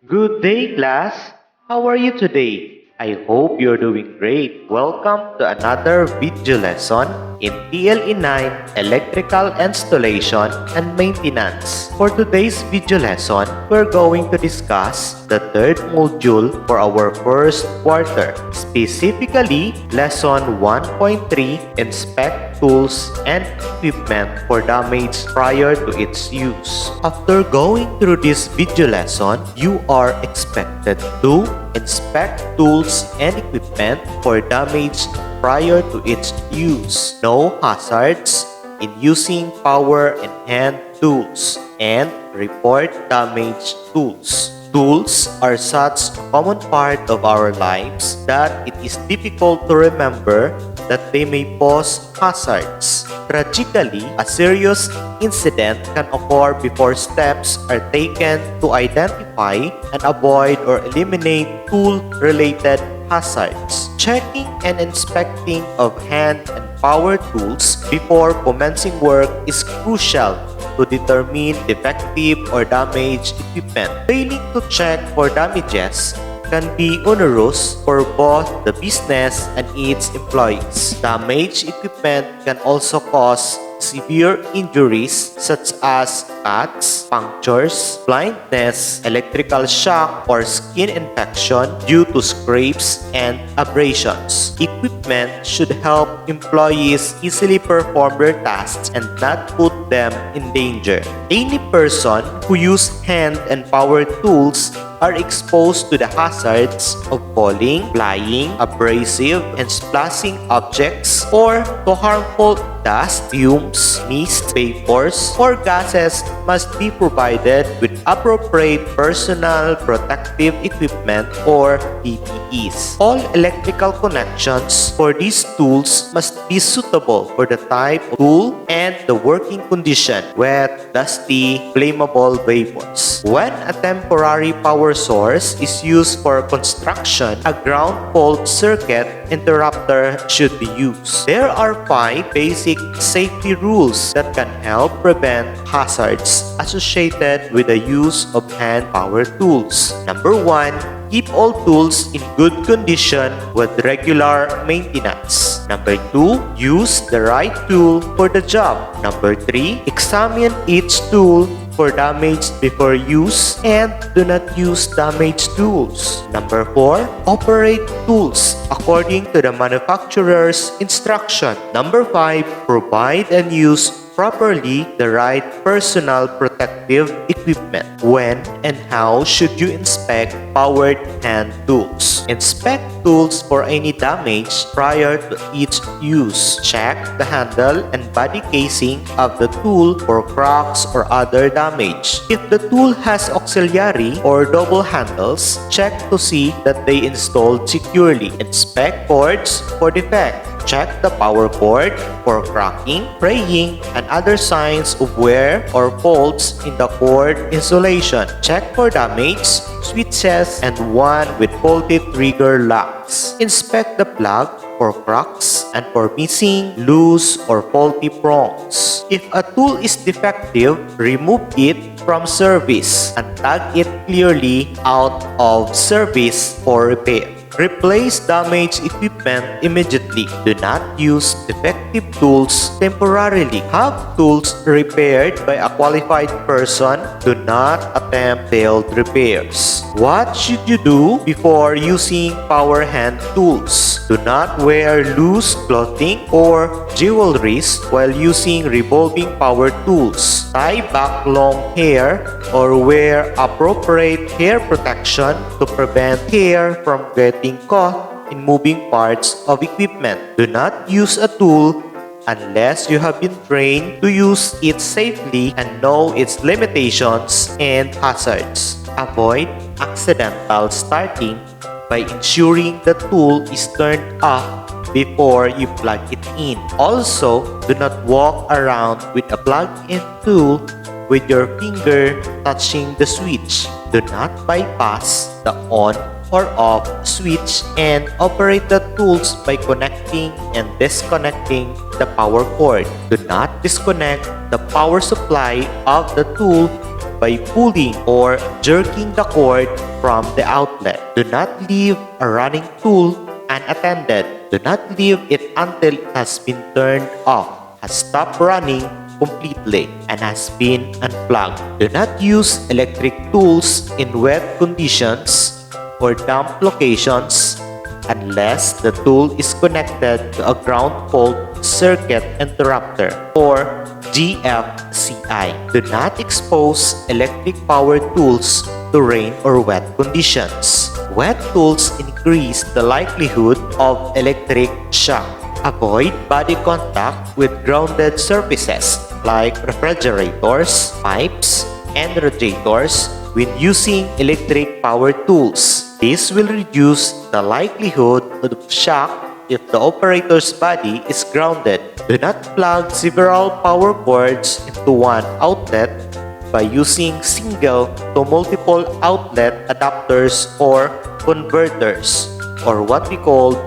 Good day, class. How are you today? I hope you're doing great. Welcome to another video lesson in TLE 9 Electrical Installation and Maintenance. For today's video lesson, we're going to discuss the third module for our first quarter, specifically Lesson 1.3 Inspect Tools and Equipment for Damage Prior to its use. After going through this video lesson, you are expected to inspect tools and equipment for damage prior to its use, know hazards in using power and hand tools, and report damaged tools. Tools are such a common part of our lives that it is difficult to remember that they may pose hazards. Tragically, a serious incident can occur before steps are taken to identify and avoid or eliminate tool-related hazards. Checking and inspecting of hand and power tools before commencing work is crucial to determine defective or damaged equipment. Failing to check for damages can be onerous for both the business and its employees. Damaged equipment can also cause severe injuries such as cuts, punctures, blindness, electrical shock, or skin infection due to scrapes and abrasions. Equipment should help employees easily perform their tasks and not put them in danger. Any person who uses hand and power tools are exposed to the hazards of falling, flying, abrasive, and splashing objects, or to harmful dust, fumes, mist, vapors, or gases must be provided with appropriate personal protective equipment or PPEs. All electrical connections for these tools must be suitable for the type of tool and the working condition, wet, dusty, flammable vapors. When a temporary power source is used for construction, a ground fault circuit interrupter should be used. There are 5 basic safety rules that can help prevent hazards associated with the use of hand power tools. Number 1, keep all tools in good condition with regular maintenance. Number 2, use the right tool for the job. Number 3, examine each tool for damage before use and do not use damaged tools. Number 4, operate tools according to the manufacturer's instruction. Number 5, provide and use properly the right personal protective equipment. When and how should you inspect powered hand tools? Inspect tools for any damage prior to each use. Check the handle and body casing of the tool for cracks or other damage. If the tool has auxiliary or double handles, check to see that they installed securely. Inspect cords for defect. Check the power cord for cracking, fraying, and other signs of wear or faults in the cord insulation. Check for damage, switches, and one with faulty trigger locks. Inspect the plug for cracks and for missing, loose, or faulty prongs. If a tool is defective, remove it from service and tag it clearly out of service for repair. Replace damaged equipment immediately. Do not use defective tools temporarily. Have tools repaired by a qualified person. Do not attempt failed repairs. What should you do before using power hand tools? Do not wear loose clothing or jewelry while using revolving power tools. Tie back long hair or wear appropriate hair protection to prevent hair from getting caught in moving parts of equipment. Do not use a tool unless you have been trained to use it safely and know its limitations and hazards. Avoid accidental starting by ensuring the tool is turned off before you plug it in. Also, do not walk around with a plug-in tool with your finger touching the switch. Do not bypass the on or off switch and operate the tools by connecting and disconnecting the power cord. Do not disconnect the power supply of the tool by pulling or jerking the cord from the outlet. Do not leave a running tool unattended. Do not leave it until it has been turned off, has stopped running completely, and has been unplugged. Do not use electric tools in wet conditions or damp locations unless the tool is connected to a ground fault circuit interrupter or GFCI. Do not expose electric power tools to rain or wet conditions. Wet tools increase the likelihood of electric shock. Avoid body contact with grounded surfaces like refrigerators, pipes, and radiators when using electric power tools. This will reduce the likelihood of shock if the operator's body is grounded. Do not plug several power cords into one outlet by using single to multiple outlet adapters or converters, or what we call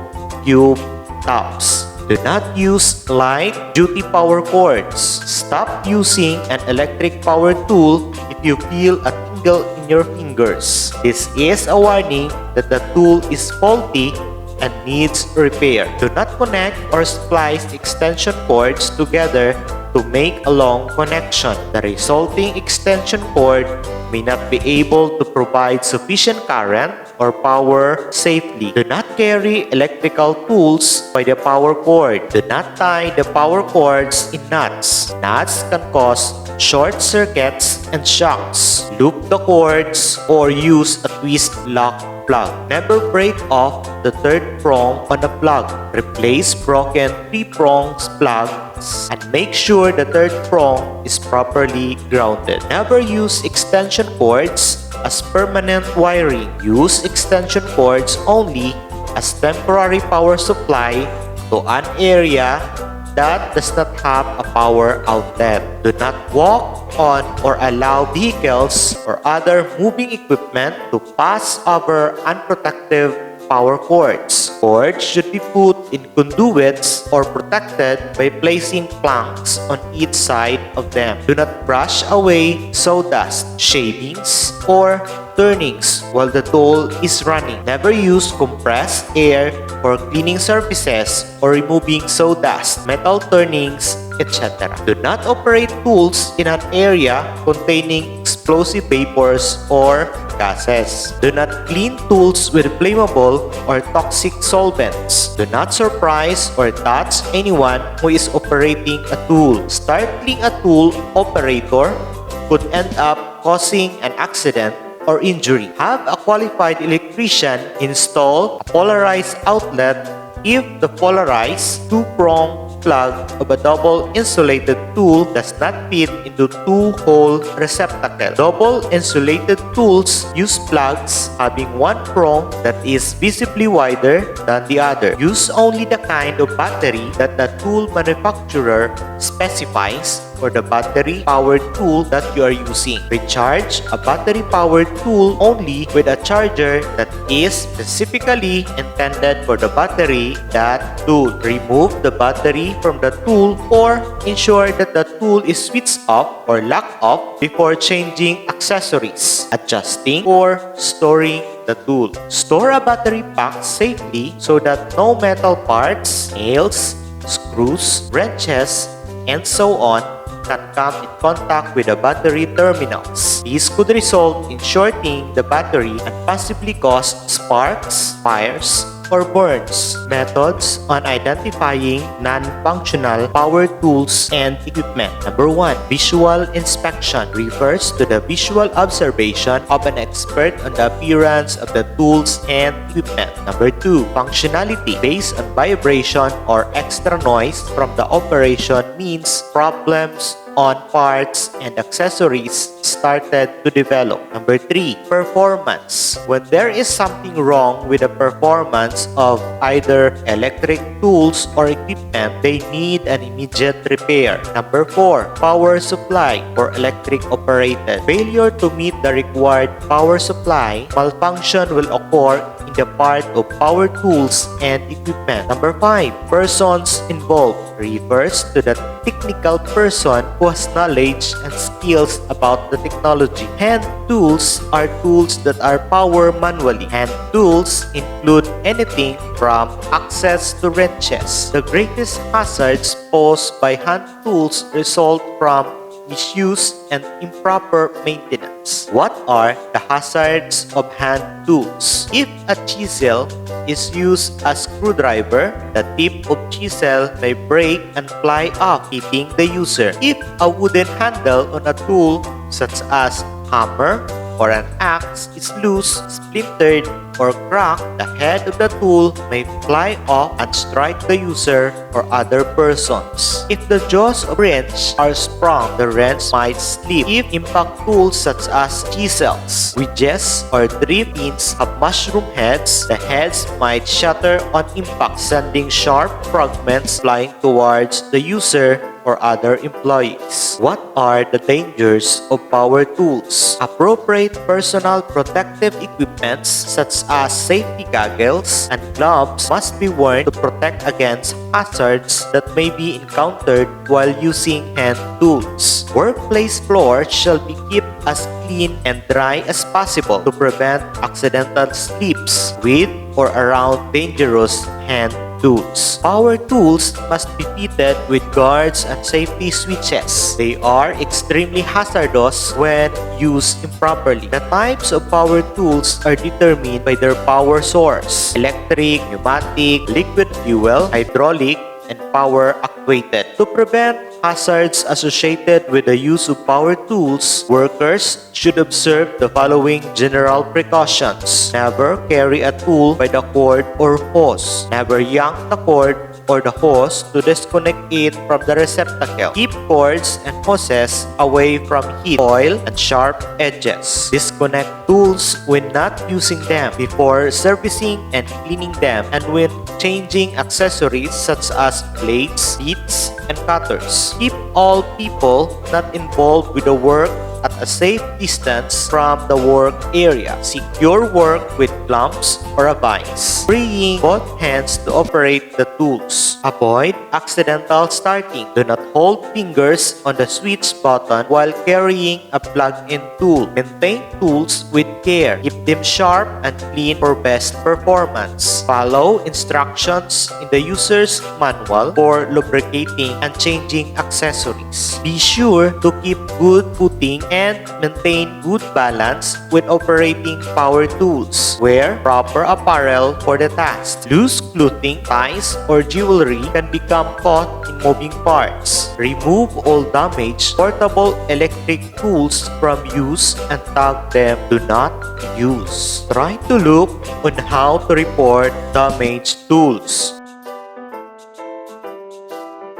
tube tops. Do not use light-duty power cords. Stop using an electric power tool if you feel a tingle in your fingers. This is a warning that the tool is faulty and needs repair. Do not connect or splice extension cords together to make a long connection. The resulting extension cord may not be able to provide sufficient current or power safely. Do not carry electrical tools by the power cord. Do not tie the power cords in knots. Knots can cause short circuits and shocks. Loop the cords or use a twist lock plug. Never break off the third prong on the plug. Replace broken 3-prong plugs and make sure the third prong is properly grounded. Never use extension cords as permanent wiring. Use extension cords only as temporary power supply to an area that does not have a power outlet. Do not walk on or allow vehicles or other moving equipment to pass over unprotected power cords. Cords should be put in conduits or protected by placing planks on each side of them. Do not brush away sawdust, shavings, or turnings while the tool is running. Never use compressed air for cleaning surfaces or removing sawdust, metal turnings, etc. Do not operate tools in an area containing explosive vapors or gases. Do not clean tools with flammable or toxic solvents. Do not surprise or touch anyone who is operating a tool. Startling a tool operator could end up causing an accident or injury. Have a qualified electrician install a polarized outlet if the polarized 2-prong plug of a double insulated tool does not fit into 2-hole receptacle. Double insulated tools use plugs having one prong that is visibly wider than the other. Use only the kind of battery that the tool manufacturer specifies for the battery-powered tool that you are using. Recharge a battery-powered tool only with a charger that is specifically intended for the battery that tool. Remove the battery from the tool or ensure that the tool is switched off or locked off before changing accessories, adjusting, or storing the tool. Store a battery pack safely so that no metal parts, nails, screws, wrenches, and so on can come in contact with the battery terminals. This could result in shorting the battery and possibly cause sparks, fires, or burns. Methods on identifying non-functional power tools and equipment. Number 1. Visual inspection refers to the visual observation of an expert on the appearance of the tools and equipment. Number 2. Functionality based on vibration or extra noise from the operation means problems on parts and accessories started to develop. Number 3. Performance. When there is something wrong with the performance of either electric tools or equipment, they need an immediate repair. Number 4. Power supply or electric operated. Failure to meet the required power supply, malfunction will occur in the part of power tools and equipment. Number 5. Persons involved refers to the technical person who has knowledge and skills details about the technology. Hand tools are tools that are powered manually. Hand tools include anything from axes to wrenches. The greatest hazards posed by hand tools result from misuse and improper maintenance. What are the hazards of hand tools? If a chisel is used as screwdriver, the tip of chisel may break and fly off, hitting the user. If a wooden handle on a tool such as hammer or an axe is loose, splintered, or cracked, the head of the tool may fly off and strike the user or other persons. If the jaws of wrench are sprung, the wrench might slip. If impact tools such as chisels, wedges, or drill pins have mushroom heads, the heads might shatter on impact, sending sharp fragments flying towards the user or other employees. What are the dangers of power tools? Appropriate personal protective equipments such as safety goggles and gloves must be worn to protect against hazards that may be encountered while using hand tools. Workplace floors shall be kept as clean and dry as possible to prevent accidental slips with or around dangerous hand tools. Power tools must be fitted with guards and safety switches. They are extremely hazardous when used improperly. The types of power tools are determined by their power source: electric, pneumatic, liquid fuel, hydraulic, and power actuated. To prevent hazards associated with the use of power tools, workers should observe the following general precautions. Never carry a tool by the cord or hose. Never yank the cord or the hose to disconnect it from the receptacle. Keep cords and hoses away from heat, oil, and sharp edges. Disconnect tools when not using them, before servicing and cleaning them, and when changing accessories such as blades, bits, and cutters. Keep all people not involved with the work at a safe distance from the work area. Secure work with clamps or a vise, freeing both hands to operate the tools. Avoid accidental starting. Do not hold fingers on the switch button while carrying a plug-in tool. Maintain tools with care. Keep them sharp and clean for best performance. Follow instructions in the user's manual for lubricating and changing accessories. Be sure to keep good footing and maintain good balance when operating power tools. Wear proper apparel for the task. Loose clothing, ties, or jewelry can become caught in moving parts. Remove all damaged portable electric tools from use and tag them "Do not use." Try to look on how to report damaged tools.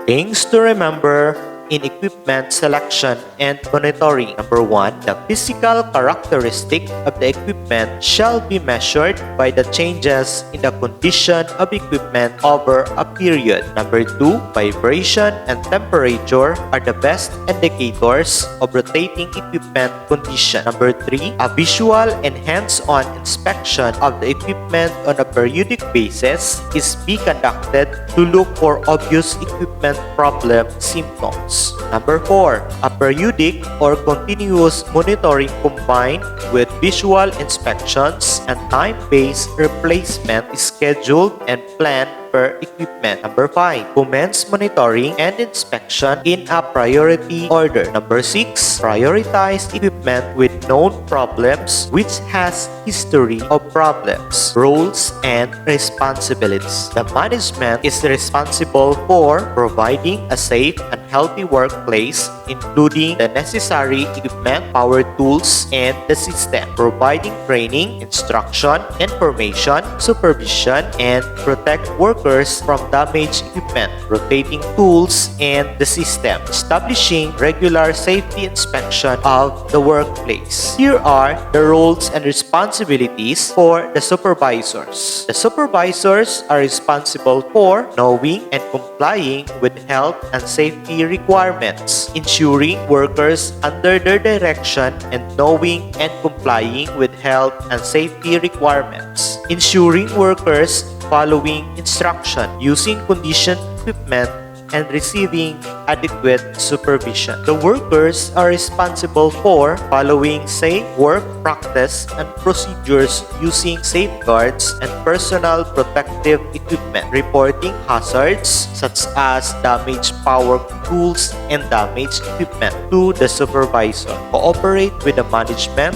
Things to remember in equipment selection and monitoring. Number 1, the physical characteristic of the equipment shall be measured by the changes in the condition of equipment over a period. Number 2, vibration and temperature are the best indicators of rotating equipment condition. Number 3, a visual and hands-on inspection of the equipment on a periodic basis is be conducted to look for obvious equipment problem symptoms. Number 4, a periodic or continuous monitoring combined with visual inspections and time-based replacement is scheduled and planned per equipment. Number 5, commence monitoring and inspection in a priority order. Number 6, prioritize equipment with known problems which has history of problems. Roles and responsibilities. The management is responsible for providing a safe and healthy workplace, including the necessary equipment, power tools, and the system, providing training, instruction, information, supervision, and protect workers from damaged equipment, rotating tools, and the system, establishing regular safety inspection of the workplace. Here are the roles and responsibilities for the supervisors. The supervisors are responsible for knowing and complying with health and safety requirements, ensuring workers under their direction and knowing and complying with health and safety requirements, ensuring workers following instruction, using conditioned equipment and receiving adequate supervision. The workers are responsible for following safe work practice and procedures using safeguards and personal protective equipment, reporting hazards such as damaged power tools and damaged equipment to the supervisor. Cooperate with the management,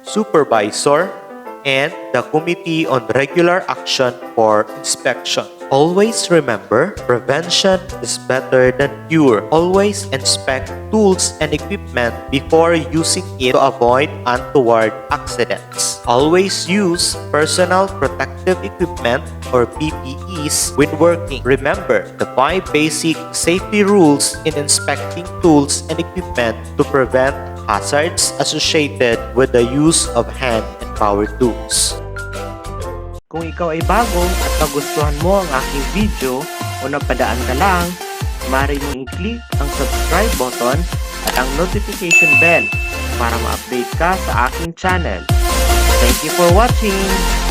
supervisor, and the Committee on Regular Action for inspection. Always remember, prevention is better than cure. Always inspect tools and equipment before using it to avoid untoward accidents. Always use personal protective equipment or PPEs when working. Remember the 5 basic safety rules in inspecting tools and equipment to prevent hazards associated with the use of hand and power tools. Kung ikaw ay bago at nagustuhan mo ang aking video o napadaan ka lang, maaari mong i-click ang subscribe button at ang notification bell para ma-update ka sa aking channel. Thank you for watching!